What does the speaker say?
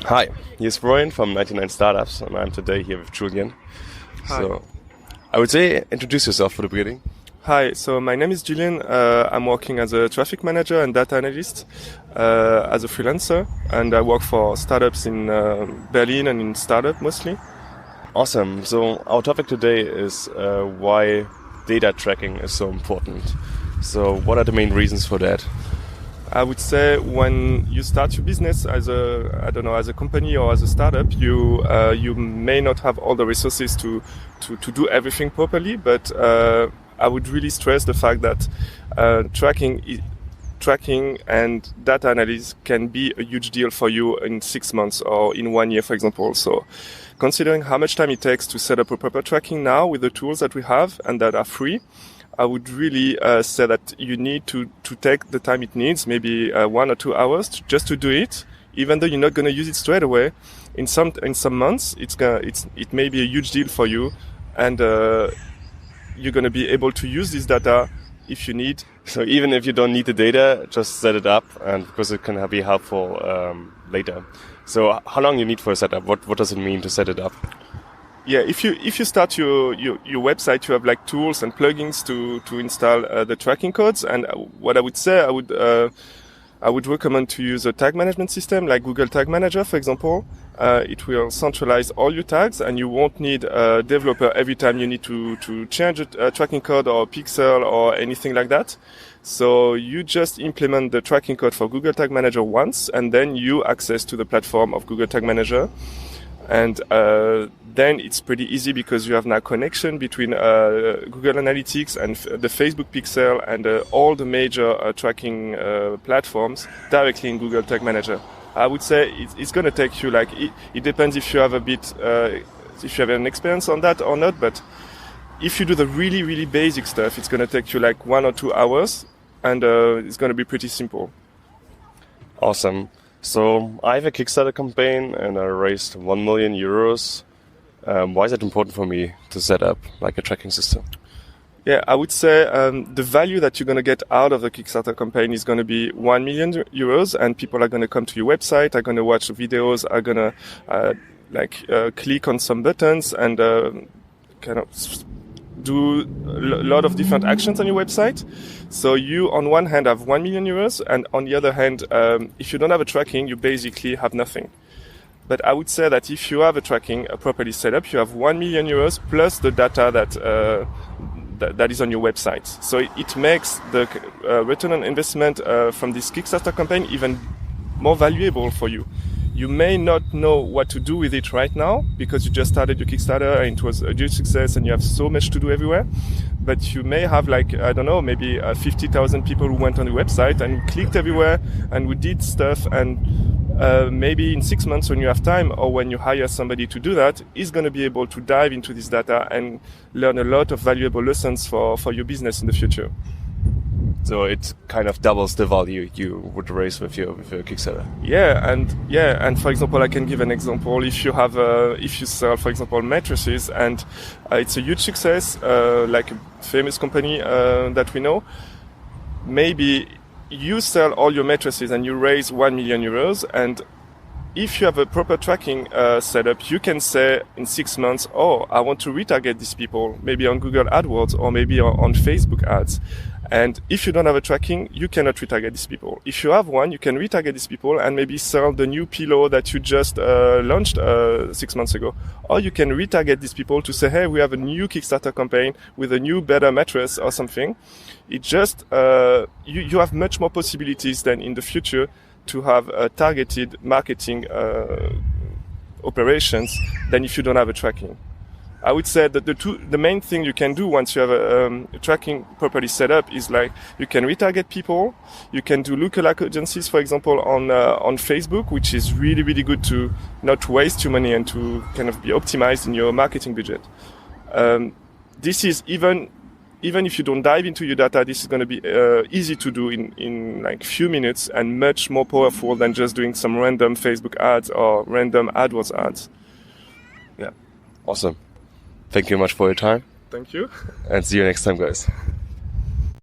Hi, here's Brian from 99 Startups, and I'm today here with Julien. Hi. So, I would say introduce yourself for the beginning. Hi, so my name is Julien. I'm working as a traffic manager and data analyst as a freelancer, and I work for startups in Berlin and in startup mostly. Awesome. So, our topic today is why data tracking is so important. So, what are the main reasons for that? I would say when you start your business as a company or as a startup, you may not have all the resources to do everything properly, but I would really stress the fact that tracking and data analysis can be a huge deal for you in 6 months or in 1 year, for example. So considering how much time it takes to set up a proper tracking now with the tools that we have and that are free, I would really say that you need to take the time it needs, maybe 1 or 2 hours just to do it, even though you're not going to use it straight away. In some months, it may be a huge deal for you, and you're going to be able to use this data if you need. So, even if you don't need the data, just set it up, and because it can be helpful later. So, how long you need for a setup? What does it mean to set it up? Yeah, if you start your website, you have like tools and plugins to install the tracking codes. And what I would say, I would recommend to use a tag management system like Google Tag Manager, for example. It will centralize all your tags, and you won't need a developer every time you need to change a tracking code or pixel or anything like that. So you just implement the tracking code for Google Tag Manager once, and then you access to the platform of Google Tag Manager. And then it's pretty easy because you have now connection between Google Analytics and the Facebook Pixel and all the major tracking platforms directly in Google Tag Manager. I would say it's going to take you it depends if you have if you have an experience on that or not. But if you do the really, really basic stuff, it's going to take you like 1 or 2 hours, and it's going to be pretty simple. Awesome. So, I have a Kickstarter campaign, and I raised 1 million euros. Why is it important for me to set up like a tracking system? Yeah, I would say the value that you're going to get out of the Kickstarter campaign is going to be 1 million euros, and people are going to come to your website, are going to watch the videos, are going to click on some buttons and kind of do a lot of different actions on your website. So you, on one hand, have 1 million euros, and on the other hand, if you don't have a tracking, you basically have nothing. But I would say that if you have a tracking properly set up, you have 1 million euros plus the data that is on your website. So it makes the return on investment from this Kickstarter campaign even more valuable for you. You may not know what to do with it right now because you just started your Kickstarter and it was a huge success and you have so much to do everywhere. But you may have maybe 50,000 people who went on the website and clicked everywhere and who did stuff, and maybe in 6 months when you have time or when you hire somebody to do that, is going to be able to dive into this data and learn a lot of valuable lessons for your business in the future. So it kind of doubles the value you would raise with your Kickstarter. Yeah, and for example, I can give an example. If you sell, for example, mattresses, and it's a huge success, like a famous company that we know, maybe you sell all your mattresses and you raise 1 million euros, and if you have a proper tracking setup, you can say in 6 months, I want to retarget these people, maybe on Google AdWords or maybe on Facebook ads. And if you don't have a tracking, you cannot retarget these people. If you have one, you can retarget these people and maybe sell the new pillow that you just launched 6 months ago. Or you can retarget these people to say, hey, we have a new Kickstarter campaign with a new better mattress or something. It just, you have much more possibilities than in the future to have targeted marketing operations than if you don't have a tracking. I would say that the main thing you can do once you have a tracking properly set up is you can retarget people. You can do lookalike audiences, for example, on Facebook, which is really, really good to not waste your money and to kind of be optimized in your marketing budget. This is even if you don't dive into your data, this is going to be easy to do in like few minutes and much more powerful than just doing some random Facebook ads or random AdWords ads. Yeah. Awesome. Thank you much for your time. Thank you. And see you next time, guys.